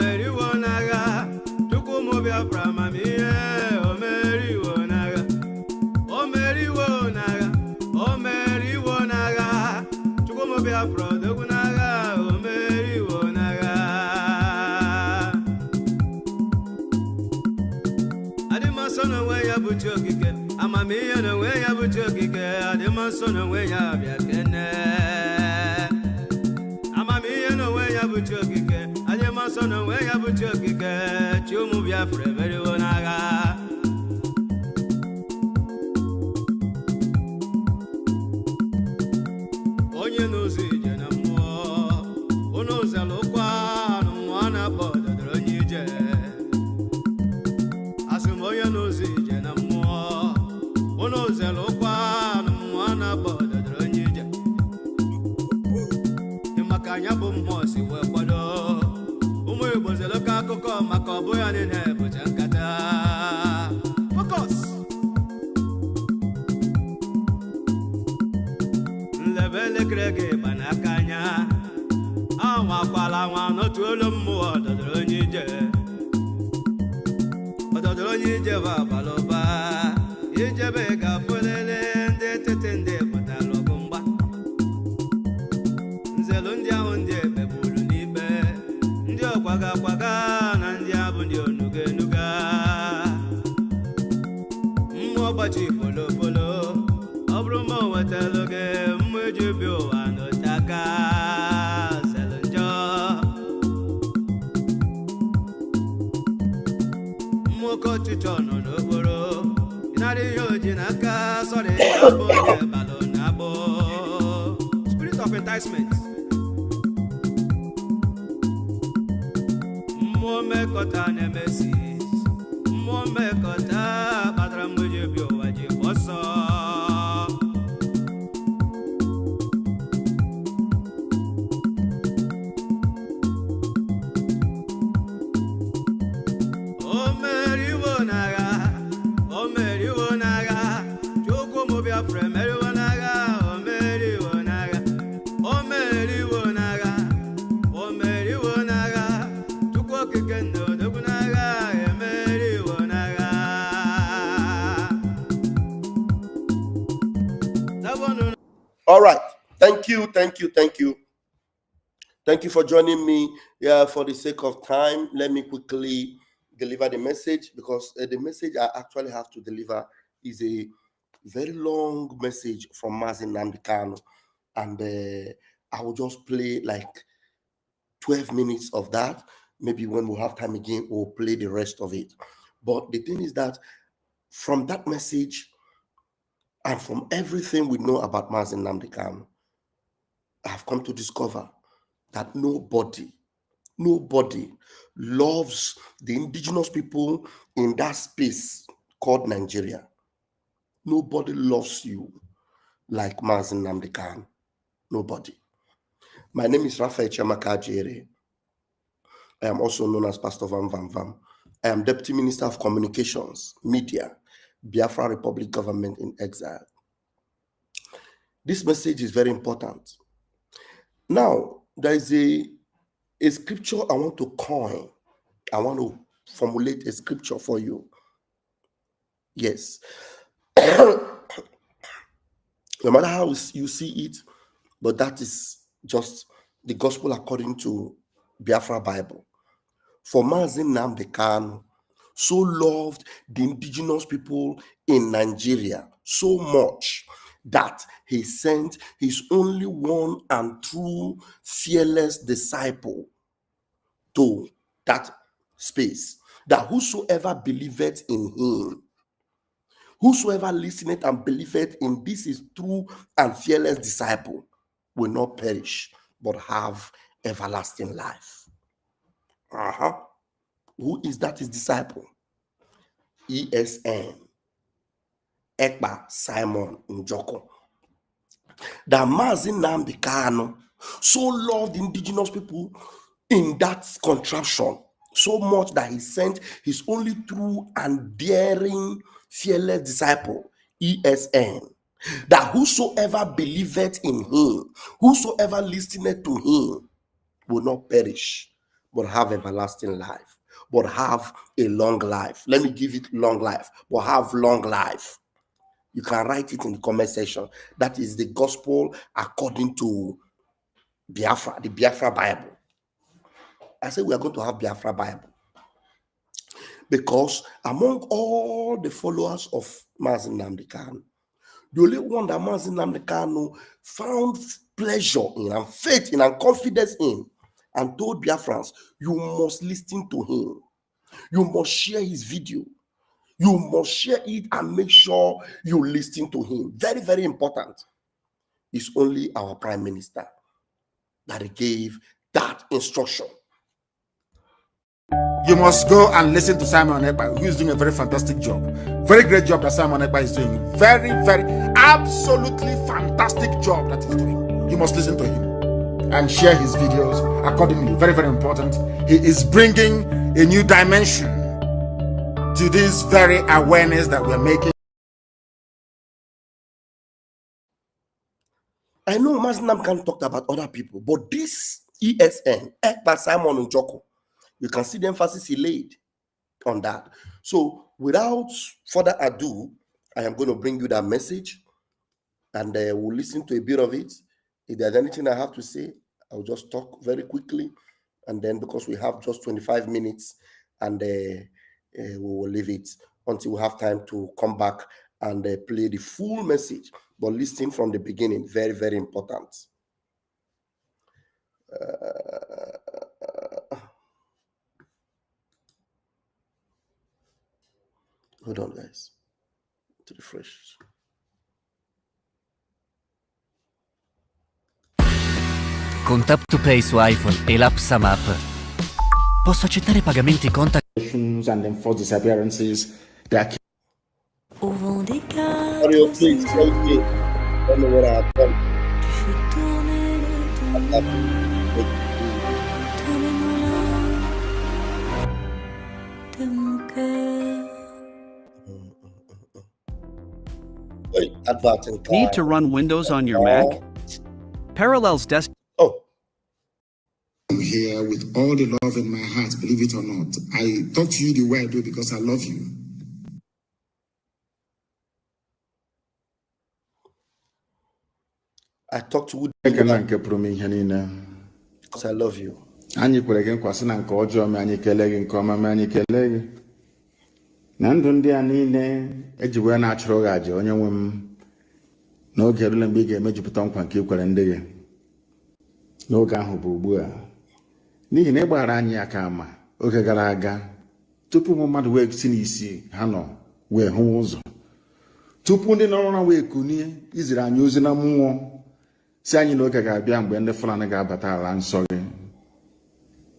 Omeri wonaga, Chukumu Biafra mamie, Omeri wonaga, Omeri wonaga, Omeri wonaga, Chukumu Biafra dogunaga, Omeri wonaga. Adimasono we ya buchokike, amamiye no we ya buchokike, adimasono we ya biakene. Amamiye no we ya buchokike, adimasono we ya buchokike, Chumu Biafra very wonaga. Onye nozi je na mmụọ, ono zelukwa no mwana bodo onye je. Onye n'ozi ije na mmụọ, ono zelukwa no mwana bodo onye ije. Maka anya bụ mmụọ si wee kwado, ụmụ Igbo zeluka akụkọ maka ọ bụ ya niile bụcha nkata. Focus. Nlebe elekere gị gba n'aka anya, anwakwala nwa n'otu olu mmụọ dọdọrọ onye ije. Onye ijebe abalụba, ijebe ga-afụlele ndị etete ndị pụtara ọgụ mgba. Nzelu ndị ahụ ndị emegburu n'ikpe, ndị ọkwaga akwaga na ndị abụ ndị onuga enuga. Mmụọ gbachi polopolo, ọ bụrụ ma o wetara gị mmụọ eji bi ụwa n'ote aka. Zelu njọ ọchịchọ nọ n'okporo, ịnara ihe oji n'aka, sọrọ ya bụ onye balụ na-agbọ. Spirit of enticement. Mmụọ mmekọta na-emesi, mmụọ mmekọta kpatara mgbe ji bi ụwa ji gbọsọ. All right. Thank you for joining me. For the sake of time, let me quickly deliver the message, because the message I actually have to deliver is a very long message from Mazi Nnamdi Kanu, and I will just play like 12 minutes of that. Maybe when we'll have time again, we'll play the rest of it. But the thing is that from that message and from everything we know about Mazi Nnamdi Kanu, I have come to discover that nobody loves the indigenous people in that space called Nigeria. Nobody loves you like Mazi Nnamdi Kanu. Nobody. My name is Raphael Chiamaka Ajere. I am also known as Pastor Vam Vam Vam. I am Deputy Minister of Communications, Media, Biafra Republic Government in Exile. This message is very important. Now, there is a scripture I want to coin. I want to formulate a scripture for you. Yes. No matter how you see it, but that is just the gospel according to Biafra Bible. For Mazi Nnamdi Kanu so loved the indigenous people in Nigeria so much that he sent his only one and true fearless disciple to that space, that whosoever believeth in him, whosoever listeneth and believeth in this is true and fearless disciple, will not perish but have everlasting life. Who is that his disciple? ESN, Ekpa Simon Njoko. That Mazi Nnamdi Kanu so loved indigenous people in that contraption so much that he sent his only true and daring fearless disciple, ESN, that whosoever believeth in him, whosoever listeneth to him, will not perish but have everlasting life, but have a long life. Let me give it long life, but have long life. You can write it in the comment section. That is the gospel according to Biafra, the Biafra Bible. I said we are going to have Biafra Bible because among all the followers of Mazi Nnamdi Kanu, the only one that Mazi Nnamdi Kanu found pleasure in and faith in and confidence in and told Biafrans, you must listen to him. You must share his video. You must share it and make sure you listen to him. Very, very important. It's only our Prime Minister that gave that instruction. You must go and listen to Simon Ekpa, who is doing a very fantastic job. Very great job that Simon Ekpa is doing. Very, very, absolutely fantastic job that he's doing. You must listen to him and share his videos accordingly. Very, very important. He is bringing a new dimension to this very awareness that we're making. I know Mazi Nnamdi can talk about other people, but this ESN, Ekpa Simon Njoko, you can see the emphasis he laid on that. So without further ado, I am going to bring you that message and we'll listen to a bit of it. If there's anything I have to say, I'll just talk very quickly. And then because we have just 25 minutes and we will leave it until we have time to come back and play the full message. But listen from the beginning, very, very important. Hold on, guys. To refresh. Con Tap to Pay su iPhone e l'app SumUp posso accettare pagamenti contact And enforce disappearances. Au vent des quatre Mario, please, saisons, help me. I don't know what I've done. tu fais tourner le temps dans les moulins de mon cœur. Wait, adverting. Need to run Windows on your Mac? Parallels Desk. Oh, I'm here with all the love in my heart, believe it or not. I talk to you the way I do because I love you. I talked to you because I love you. Anyị kwere gị nkwa sị na nke ọjọọ ma anyị kelee gị nke ọma ma anyị kelee gị na ndụ ndị a niile eji wee na-achụrụ gị aja onye nwe m n'oge erule mgbe ị ga-emejupụta nkwa nke ikwere ndị gị n'oge ahụ bụ ugbu a n'ihi na ịgbara anyị aka ama oge gara aga tupu ụmụ mmadụ wee si n'isi ha nọ wee hụ ụzọ tupu ndị nọrọ na wee kunie iziri anyị ozi na mmụọ si anyị n'oge ga-abịa mgbe ndị Fulani ga-abata ala nsọ gị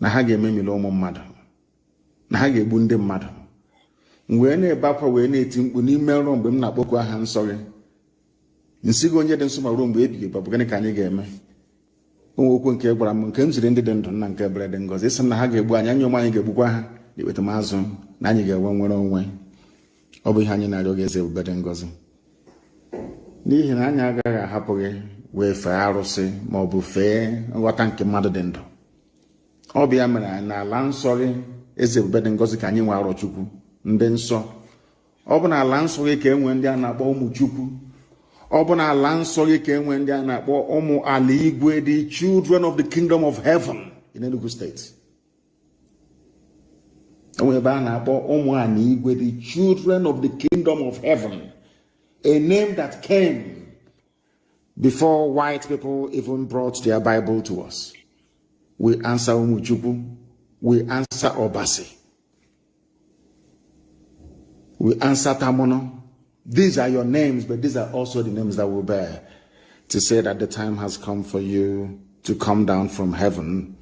na ha ga-ememili ụmụ mmadụ na ha ga-egbu ndị mmadụ wee na-ebe akwa wee na-eti mkpu n'ime ọrụ mgbe m na-akpọku aha nsọ gị nsị gị onye dị nsọ ma ruo mgbe ebighị bụ gịnị ka anyị ga-eme onwe okwu nke gwara m nke m ziri ndị dị ndụ nna nke bere dị ngọzi sị na ha ga-egbu anyị ụmụ anyị ga-egbukwa ha n'ikpeta m azụ na anyị ga-enwe nwere onwe ọ bụ ihe anyị na-arịọ gị eze ebube dị ngọzi n'ihi na anyị agaghị ahapụ gị wee fee arụsị ma ọ bụ fee nghọta nke mmadụ dị ndụ ọ bụ ya mere anyị n'ala nsọ gị eze ebube dị ngọzi ka anyị nwe arọ Chukwu ndị nsọ ọ bụ na ala nsọ gị ka enwe ndị a na-akpọ ụmụ Chukwu ọ bụ na ala nsọ gị ka enwe ndị a na-akpọ ụmụ ala igwe the children of the kingdom of heaven in Enugu State enwe ebe a na-akpọ ụmụ ala igwe the children of the kingdom of heaven, a name that came before white people even brought their Bible to us. We answer Umuchukwu, we answer Obasi, we answer Tamono. These are your names, but these are also the names that we bear to say that the time has come for you to come down from heaven,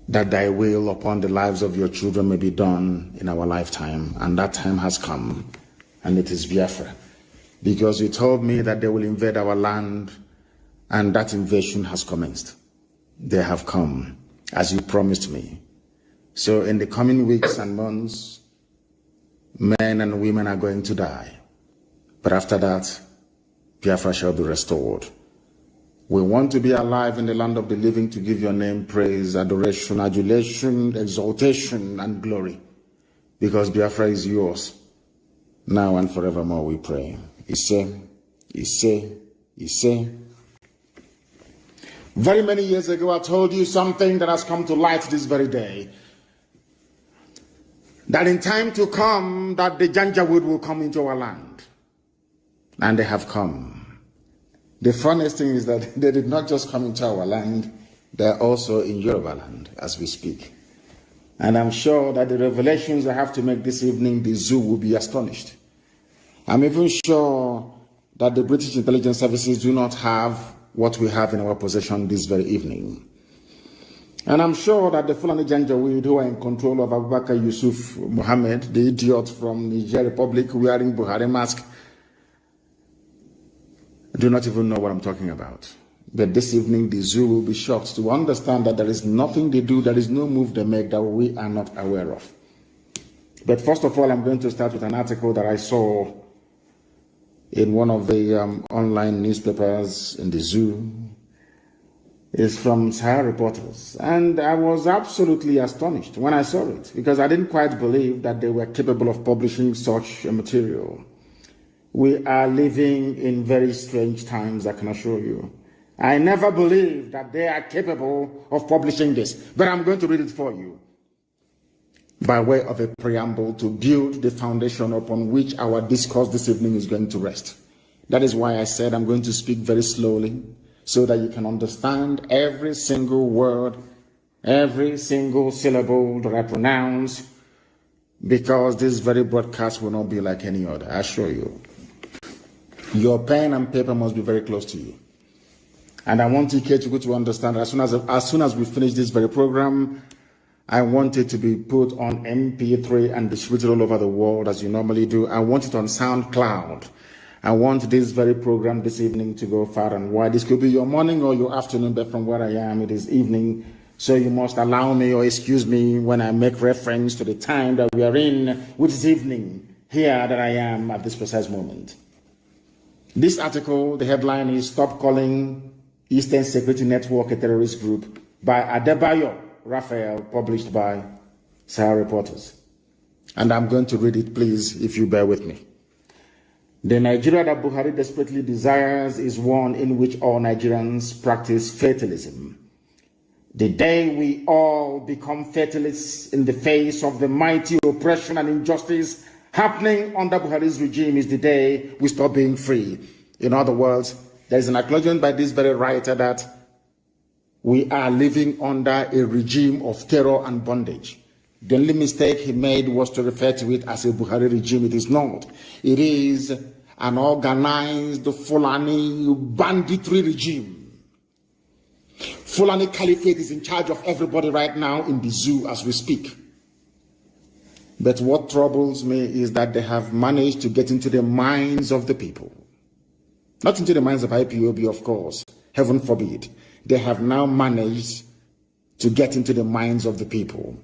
that thy will upon the lives of your children may be done in our lifetime. And that time has come, and it is Biafra. Because you told me that they will invade our land, and that invasion has commenced. They have come, as you promised me. So in the coming weeks and months, men and women are going to die. But after that, Biafra shall be restored. We want to be alive in the land of the living to give your name praise, adoration, adulation, exaltation, and glory. Because Biafra is yours. Now and forevermore we pray. Ise. Very many years ago, I told you something that has come to light this very day. That in time to come, that the Janjaweed will come into our land. And they have come. The funniest thing is that they did not just come into our land, they're also in Yoruba land as we speak. And I'm sure that the revelations I have to make this evening, the zoo will be astonished. I'm even sure that the British intelligence services do not have what we have in our possession this very evening. And I'm sure that the Fulani Janjaweed who are in control of Abubakar Yusuf Mohammed, the idiot from Niger Republic wearing Buhari mask, do not even know what I'm talking about. But this evening the zoo will be shocked to understand that there is nothing they do, there is no move they make that we are not aware of. But first of all, I'm going to start with an article that I saw in one of the online newspapers in the zoo. It's from Sahara Reporters. And I was absolutely astonished when I saw it, because I didn't quite believe that they were capable of publishing such a material. We are living in very strange times, I can assure you. I never believed that they are capable of publishing this, but I'm going to read it for you by way of a preamble to build the foundation upon which our discourse this evening is going to rest. That is why I said I'm going to speak very slowly so that you can understand every single word, every single syllable that I pronounce, because this very broadcast will not be like any other, I assure you. Your pen and paper must be very close to you. And I want TK to understand as soon as we finish this very program, I want it to be put on MP3 and distributed all over the world as you normally do. I want it on SoundCloud. I want this very program this evening to go far and wide. This could be your morning or your afternoon, but from where I am, it is evening. So you must allow me or excuse me when I make reference to the time that we are in, which is evening, here that I am at this precise moment. This article, the headline is "Stop Calling Eastern Security Network a Terrorist Group" by Adebayo Raphael, published by Sahara Reporters. And I'm going to read it, please, if you bear with me. The Nigeria that Buhari desperately desires is one in which all Nigerians practice fatalism. The day we all become fatalists in the face of the mighty oppression and injustice happening under Buhari's regime is the day we stop being free. In other words, there is an acknowledgement by this very writer that we are living under a regime of terror and bondage. The only mistake he made was to refer to it as a Buhari regime. It is not. It is an organized Fulani banditry regime. Fulani Caliphate is in charge of everybody right now in the zoo as we speak. But what troubles me is that they have managed to get into the minds of the people. Not into the minds of IPOB, of course. Heaven forbid. They have now managed to get into the minds of the people.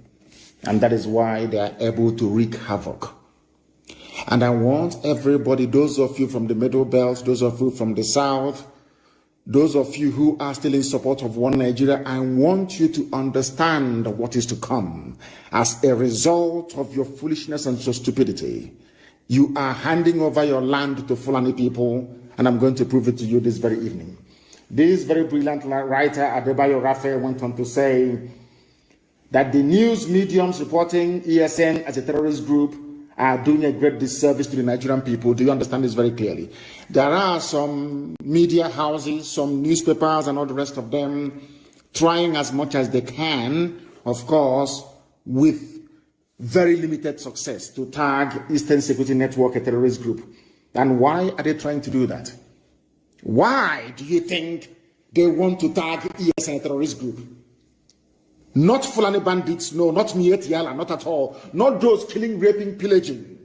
And that is why they are able to wreak havoc. And I want everybody, those of you from the Middle Belt, those of you from the South, those of you who are still in support of one Nigeria, I want you to understand what is to come. As a result of your foolishness and your stupidity, you are handing over your land to Fulani people, and I'm going to prove it to you this very evening. This very brilliant writer, Adebayo Raphael, went on to say that the news mediums reporting ESN as a terrorist group are doing a great disservice to the Nigerian people. Do you understand this very clearly? There are some media houses, some newspapers and all the rest of them trying as much as they can, of course, with very limited success, to tag Eastern Security Network a terrorist group. And why are they trying to do that? Why do you think they want to tag ESN a terrorist group? Not Fulani bandits, no, not Miet Yala, not at all. Not those killing, raping, pillaging,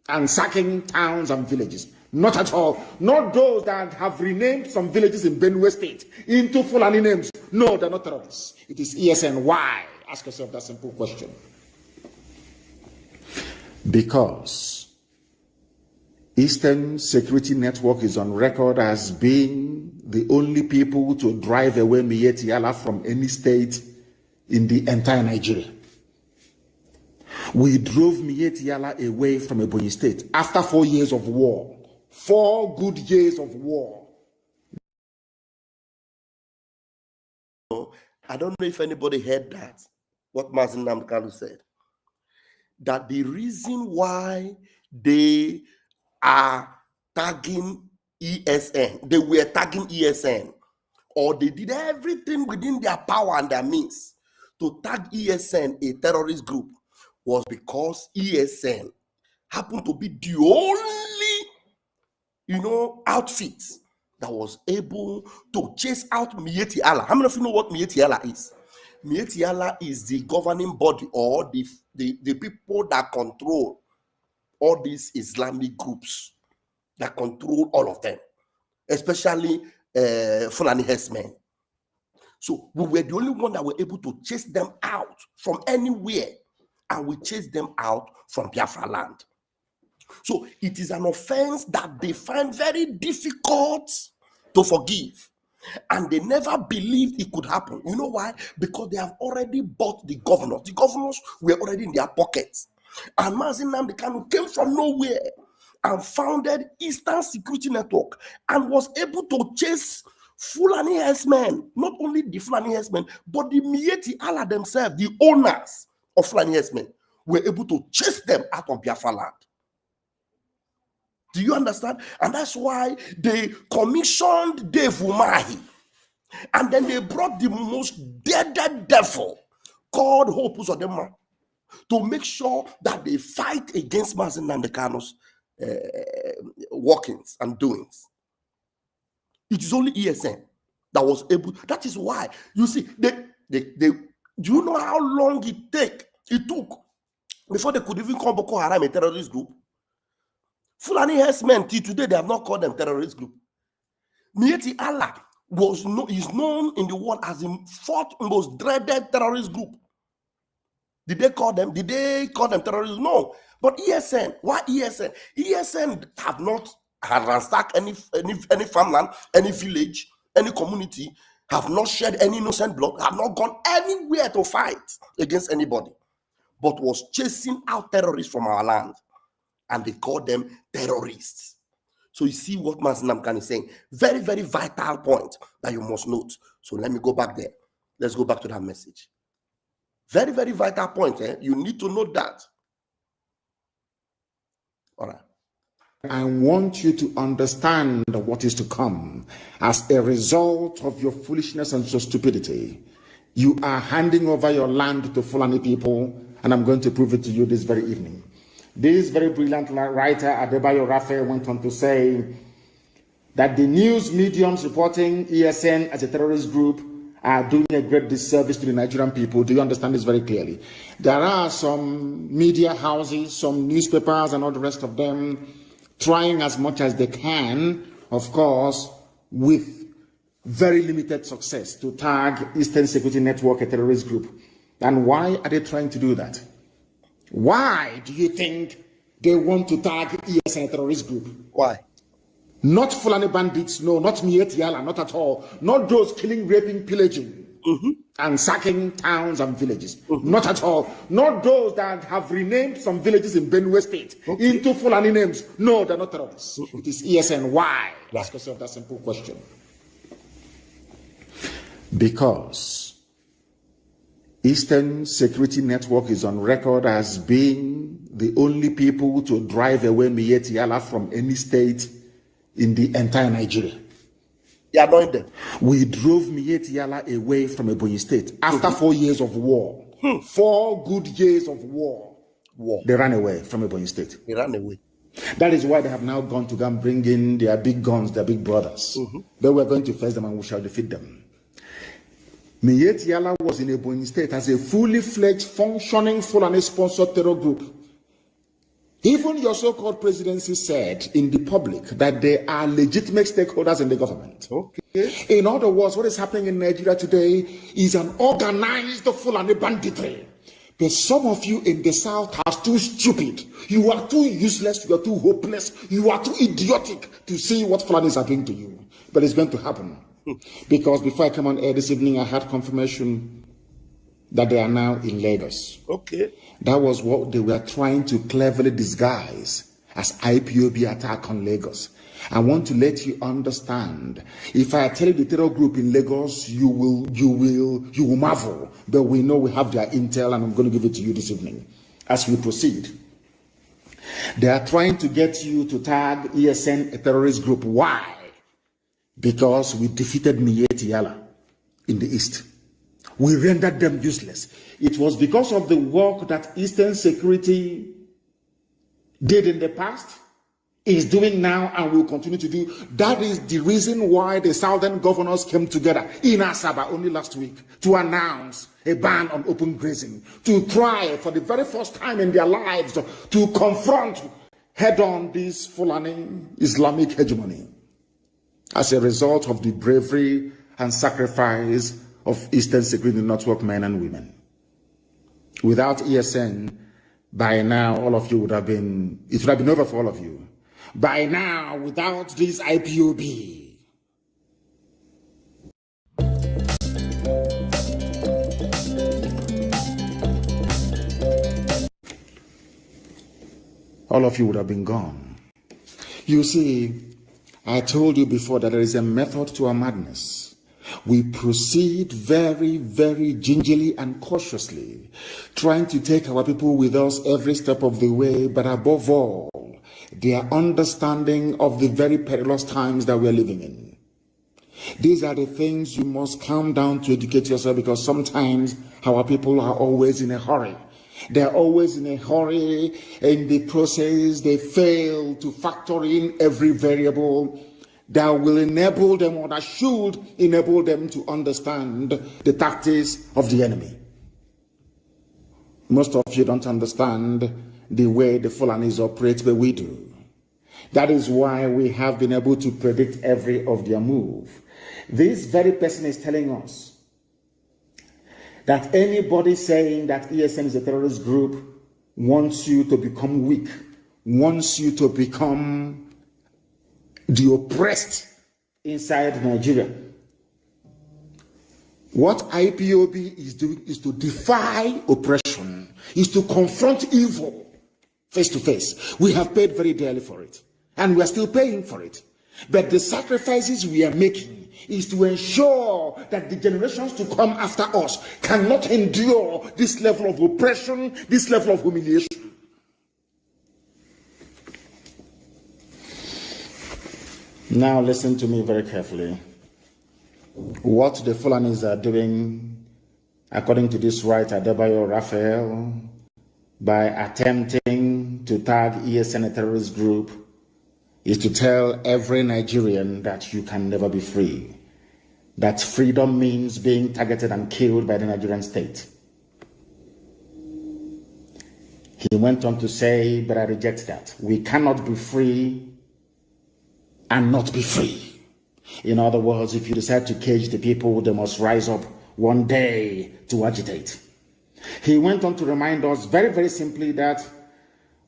and sacking towns and villages. Not at all. Not those that have renamed some villages in Benue State into Fulani names. No, they're not terrorists. It is ESN. Why? Ask yourself that simple question. Because Eastern Security Network is on record as being the only people to drive away Miyetti Allah from any state in the entire Nigeria. We drove Miyetti Allah away from Ebonyi State after 4 years of war. 4 good years of war. I don't know if anybody heard that, what Mazen Namdekanu said. That the reason why they are tagging ESN, they were tagging ESN, or they did everything within their power and their means to tag ESN a terrorist group, was because ESN happened to be the only, outfit that was able to chase out Miyetti Allah. How many of you know what Miyetti Allah is? Miyetti Allah is the governing body, or the people that control all these Islamic groups, that control all of them, especially Fulani herdsmen. So we were the only one that were able to chase them out from anywhere, and we chased them out from Biafra land. So it is an offense that they find very difficult to forgive, and they never believed it could happen. You know why? Because they have already bought the governors. The governors were already in their pockets. And Mazen Namdekanu came from nowhere and founded Eastern Security Network and was able to chase Fulani herdsmen. Not only the Fulani herdsmen, but the Miyetti Allah themselves, the owners of Fulani herdsmen, were able to chase them out of Biafra land. Do you understand? And that's why they commissioned Dave Umahi. And then they brought the most deaded devil called Hope Uzodinma to make sure that they fight against Mazen Namdekanu's workings and doings. It is only ESN that was able. That is why, you see, do you know how long it took before they could even call Boko Haram a terrorist group? Fulani herdsmen, till today, they have not called them terrorist group. Miyetti Allah is known in the world as the 4th most dreaded terrorist group. Did they call them terrorists? No. But ESN, why ESN? ESN have not ransacked any farmland, any village, any community, have not shed any innocent blood, have not gone anywhere to fight against anybody, but was chasing out terrorists from our land. And they call them terrorists. So you see what Mazen Namdekanu is saying. Very, very vital point that you must note. So let me go back there. Let's go back to that message. Very, very vital point. You need to note that. All right. I want you to understand what is to come as a result of your foolishness and your stupidity. You are handing over your land to Fulani people, and I'm going to prove it to you this very evening. This very brilliant writer, Adebayo Rafe, went on to say that the news mediums reporting ESN as a terrorist group are doing a great disservice to the Nigerian people. Do you understand this very clearly? There are some media houses, some newspapers, and all the rest of them trying as much as they can, of course, with very limited success, to tag Eastern Security Network a terrorist group. And why are they trying to do that? Why do you think they want to tag ESN a terrorist group? Why? Not Fulani bandits, no, not Miyetti Allah, not at all. Not those killing, raping, pillaging, and sacking towns and villages. Not at all. Not those that have renamed some villages in Benue State into Fulani names. No, they're not terrorists. It is ESN. Why? Ask yourself that simple question. Because Eastern Security Network is on record as being the only people to drive away Miyetti Allah from any state in the entire Nigeria. They anoint them. We drove Miyetti Allah away from Ebonyi State after 4 years of war. 4 good years of war. They ran away from Ebonyi State. They ran away. That is why they have now gone to go and bring in their big guns, their big brothers. They were going to face them and we shall defeat them. Miyetti Allah was in Ebonyi State as a fully fledged, functioning, Fulani-sponsored terror group. Even your so-called presidency said in the public that they are legitimate stakeholders in the government. In other words, what is happening in Nigeria today is an organized Fulani banditry. But some of you in the South are too stupid. You are too useless. You are too hopeless. You are too idiotic to see what Fulanis are doing to you. But it's going to happen. Because before I come on air this evening, I had confirmation that they are now in Lagos. Okay. That was what they were trying to cleverly disguise as IPOB attack on Lagos. I want to let you understand. If I tell you the terror group in Lagos, you will marvel. But we know we have their intel, and I'm going to give it to you this evening as we proceed. They are trying to get you to tag ESN a terrorist group. Why? Because we defeated Miyetti Yala in the East. We rendered them useless. It was because of the work that Eastern Security did in the past, is doing now, and will continue to do. That is the reason why the Southern governors came together in Asaba only last week to announce a ban on open grazing, to try for the very first time in their lives to confront head-on this Fulani Islamic hegemony as a result of the bravery and sacrifice of Eastern Security Network men and women. Without ESN, by now, all of you would have been, it would have been over for all of you. By now, without this IPOB, all of you would have been gone. You see, I told you before that there is a method to our madness. We proceed very, very gingerly and cautiously, trying to take our people with us every step of the way, but above all, their understanding of the very perilous times that we are living in. These are the things you must calm down to educate yourself, because sometimes our people are always in a hurry. They're always in a hurry. In the process, they fail to factor in every variable that will enable them, or that should enable them, to understand the tactics of the enemy. Most of you don't understand the way the Fulanis operate, but we do. That is why we have been able to predict every of their move. This very person is telling us that anybody saying that ESN is a terrorist group wants you to become weak, wants you to become the oppressed inside Nigeria. What IPOB is doing is to defy oppression, is to confront evil face to face. We have paid very dearly for it, and we are still paying for it. But the sacrifices we are making is to ensure that the generations to come after us cannot endure this level of oppression, this level of humiliation. Now listen to me very carefully. What the Fulanis are doing, according to this writer, Adebayo Raphael, by attempting to tag ESN a terrorist group, is to tell every Nigerian that you can never be free. That freedom means being targeted and killed by the Nigerian state. He went on to say, but I reject that. We cannot be free and not be free. In other words, if you decide to cage the people, they must rise up one day to agitate. He went on to remind us very, very simply that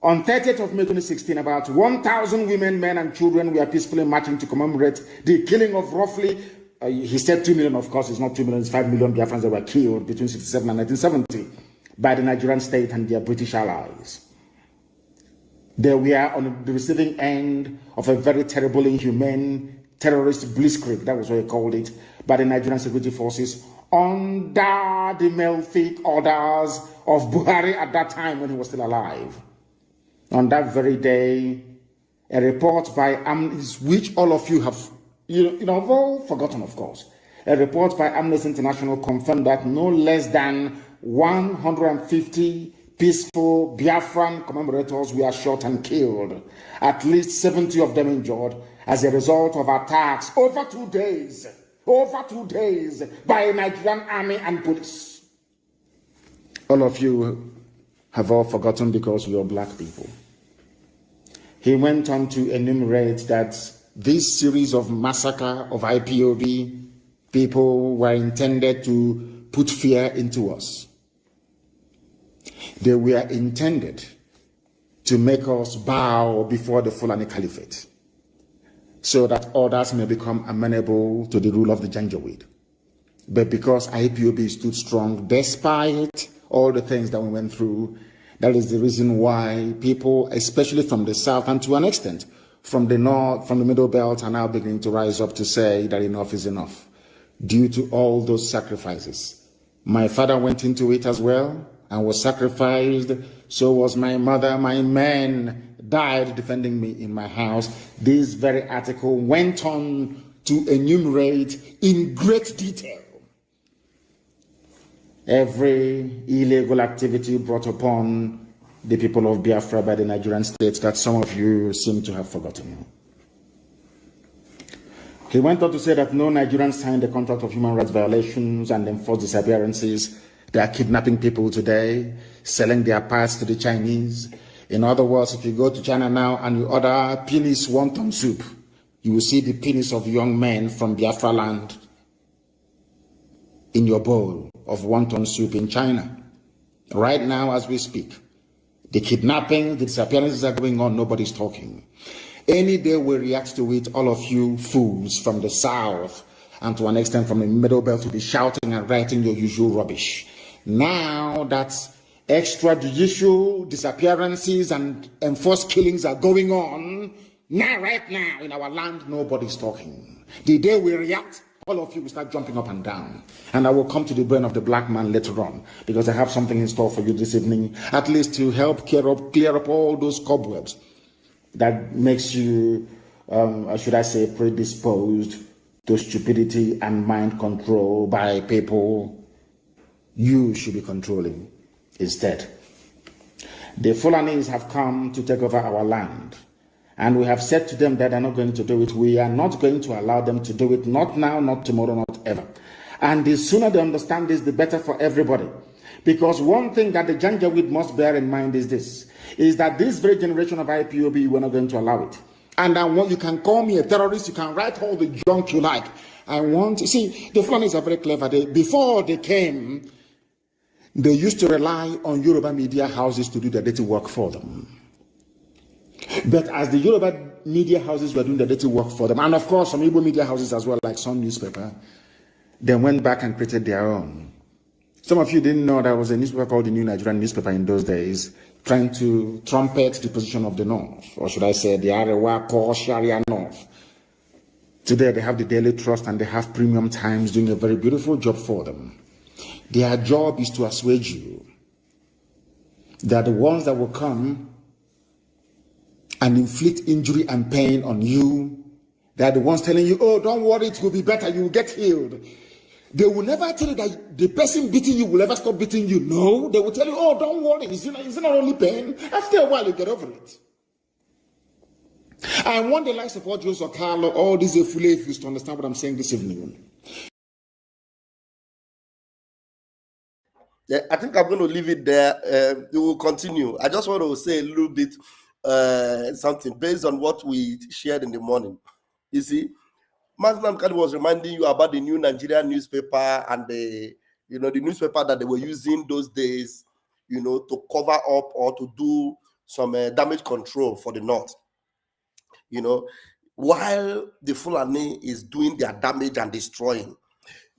on 30th of May 2016, about 1,000 women, men, and children were peacefully marching to commemorate the killing of roughly, he said 2 million, of course, it's not 2 million, it's 5 million Biafrans that were killed between 1967 and 1970 by the Nigerian state and their British allies. They were on the receiving end of a very terrible, inhumane terrorist blitzkrieg, that was what he called it, by the Nigerian security forces under the malefic orders of Buhari at that time when he was still alive. On that very day, a report by Amnesty, which all of you have, all forgotten, of course. A report by Amnesty International confirmed that no less than 150 peaceful Biafran commemorators were shot and killed, at least 70 of them injured as a result of attacks over 2 days by a Nigerian army and police. All of you have all forgotten because we are black people. He went on to enumerate that this series of massacre of IPOB people were intended to put fear into us. They were intended to make us bow before the Fulani Caliphate, so that others may become amenable to the rule of the Janjaweed. But because IPOB stood strong despite all the things that we went through, that is the reason why people, especially from the south and to an extent from the north, from the middle belt, are now beginning to rise up to say that enough is enough due to all those sacrifices. My father went into it as well and was sacrificed. So was my mother. My men died defending me in my house. This very article went on to enumerate in great detail every illegal activity brought upon the people of Biafra by the Nigerian state that some of you seem to have forgotten. He went on to say that no Nigerian signed a contract of human rights violations and enforced disappearances. They are kidnapping people today, selling their parts to the Chinese. In other words, if you go to China now and you order penis wonton soup, you will see the penis of young men from Biafra land in your bowl of wonton soup in China. Right now, as we speak, the kidnapping, the disappearances are going on, nobody's talking. Any day we react to it, all of you fools from the south and to an extent from the middle belt will be shouting and writing your usual rubbish. Now that extrajudicial disappearances and enforced killings are going on, now, right now, in our land, nobody's talking. The day we react, all of you will start jumping up and down. And I will come to the brain of the black man later on, because I have something in store for you this evening, at least to help clear up all those cobwebs that makes you, should I say, predisposed to stupidity and mind control by people you should be controlling instead. The Fulanis have come to take over our land, and we have said to them that they're not going to do it. We are not going to allow them to do it, not now, not tomorrow, not ever. And the sooner they understand this, the better for everybody. Because one thing that the Janjaweed must bear in mind is this, is that this very generation of IPOB, we're not going to allow it. And I want, you can call me a terrorist, you can write all the junk you like. I want, see, the Fulanis are very clever. Before they came, they used to rely on Yoruba media houses to do the dirty work for them. But as the Yoruba media houses were doing the dirty work for them, and of course some Igbo media houses as well, like Sun newspaper, they went back and created their own. Some of you didn't know there was a newspaper called the New Nigerian Newspaper in those days, trying to trumpet the position of the North, or should I say the Arewa Core Sharia North. Today they have the Daily Trust and they have Premium Times doing a very beautiful job for them. Their job is to assuage you that the ones that will come and inflict injury and pain on you, they are the ones telling you, oh, don't worry, it will be better, you will get healed. They will never tell you that the person beating you will ever stop beating you. No, they will tell you, oh, don't worry, it's not only pain. After a while, you get over it. I want the likes of Joseph Carlo, all these Efule to understand what I'm saying this evening. Yeah, I think I'm going to leave it there. We will continue. I just want to say a little bit something based on what we shared in the morning. You see, Maznam Kadi was reminding you about the New Nigerian newspaper and the newspaper that they were using those days, to cover up or to do some damage control for the North. While the Fulani is doing their damage and destroying,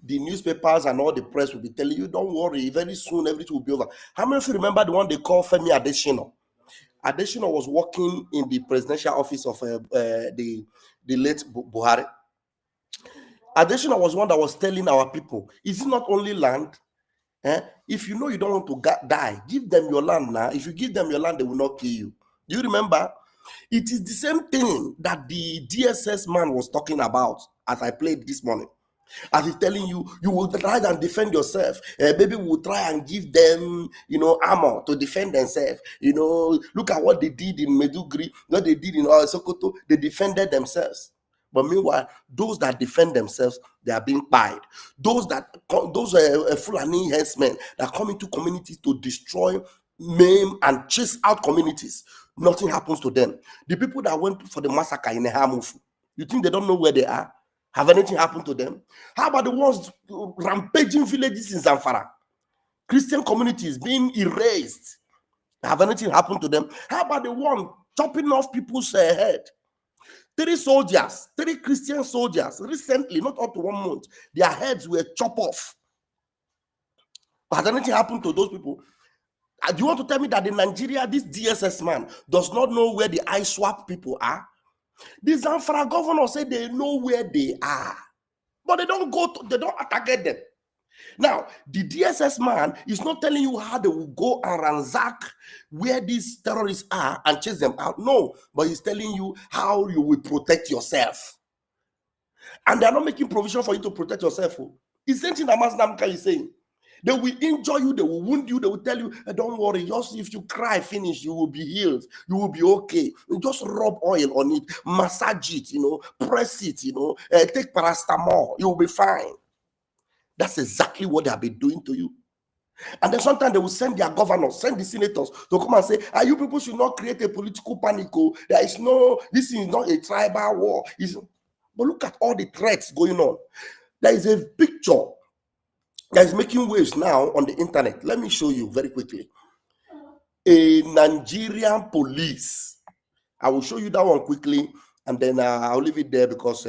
the newspapers and all the press will be telling you, don't worry, very soon everything will be over. How many of you remember the one they call Femi Adesina? Adesina was working in the presidential office of the late Buhari. Adesina was one that was telling our people, is it not only land? If you know you don't want to die, give them your land now. If you give them your land, they will not kill you. Do you remember? It is the same thing that the DSS man was talking about as I played this morning. As he's telling you, you will try and defend yourself. Maybe we will try and give them, armor to defend themselves. Look at what they did in Medugri, what they did in Sokoto. They defended themselves. But meanwhile, those that defend themselves, they are being pied. Those Fulani headsmen that come into communities to destroy, maim, and chase out communities, nothing happens to them. The people that went for the massacre in Ehamufu, you think they don't know where they are? Have anything happened to them? How about the ones rampaging villages in Zamfara? Christian communities being erased. Have anything happened to them? How about the one chopping off people's head? 3 soldiers, 3 Christian soldiers, recently, not up to 1 month, their heads were chopped off. Has anything happened to those people? Do you want to tell me that in Nigeria, this DSS man does not know where the ISWAP people are? The Zamfara governor said they know where they are, but they don't target them. Now, the DSS man is not telling you how they will go and ransack where these terrorists are and chase them out. No, but he's telling you how you will protect yourself. And they're not making provision for you to protect yourself. It's the same thing that Master Namka is saying. They will injure you, they will wound you, they will tell you, don't worry, just if you cry, finish, you will be healed, you will be okay. You just rub oil on it, massage it, press it, take paracetamol, you will be fine. That's exactly what they have been doing to you. And then sometimes they will send their governors, send the senators to come and say, you people should not create a political panic. This is not a tribal war. But look at all the threats going on. There is a picture that is making waves now on the internet. Let me show you very quickly. A Nigerian police. I will show you that one quickly, and then I'll leave it there because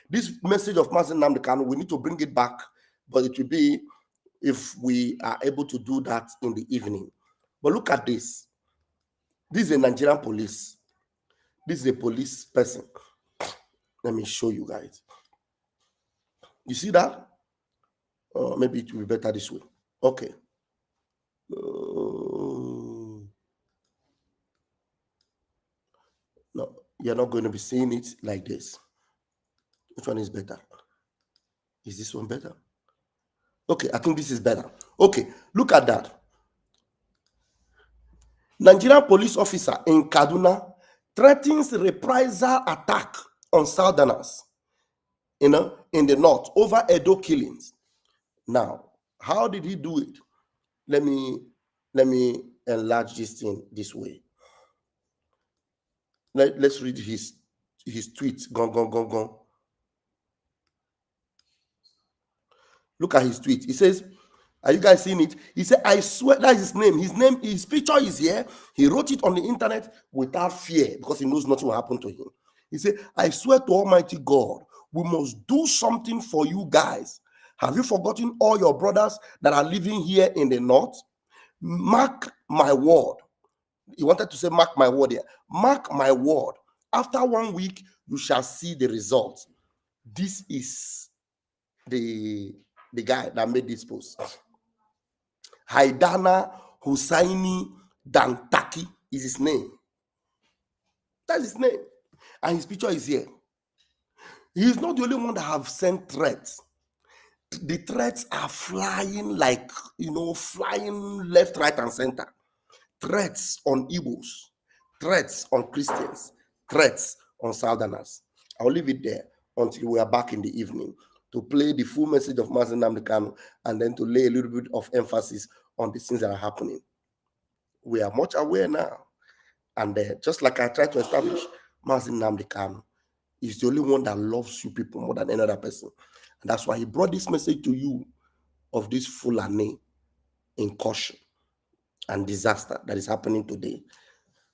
this message of Mazi Nnamdi Kanu, we need to bring it back, but it will be if we are able to do that in the evening. But look at this. This is a Nigerian police. This is a police person. Let me show you guys. You see that? Maybe it will be better this way. Okay. No, you're not going to be seeing it like this. Which one is better? Is this one better? Okay, I think this is better. Okay, look at that. Nigerian police officer in Kaduna threatens reprisal attack on Southerners, in the north over Edo killings. Now, how did he do it? Let me enlarge this thing this way. Let's read his tweet. Gone. Look at his tweet. He says, are you guys seeing it? He said, I swear, that is his name. His picture is here. He wrote it on the internet without fear because he knows nothing will happen to him. He said, I swear to Almighty God, we must do something for you guys. Have you forgotten all your brothers that are living here in the north? Mark my word. He wanted to say, mark my word here. Mark my word. After 1 week, you shall see the results. This is the guy that made this post. Haidana Hussaini Dantaki is his name. That's his name. And his picture is here. He is not the only one that have sent threats. The threats are flying like, flying left, right, and center. Threats on Igbos, threats on Christians, threats on Southerners. I'll leave it there until we are back in the evening to play the full message of Mazi Nnamdi Kanu and then to lay a little bit of emphasis on the things that are happening. We are much aware now. And just like I tried to establish, Mazi Nnamdi Kanu is the only one that loves you people more than any other person. And that's why he brought this message to you of this Fulani incursion and disaster that is happening today.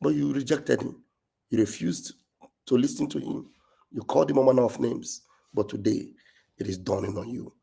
But you rejected him. You refused to listen to him. You called him all manner of names. But today, it is dawning on you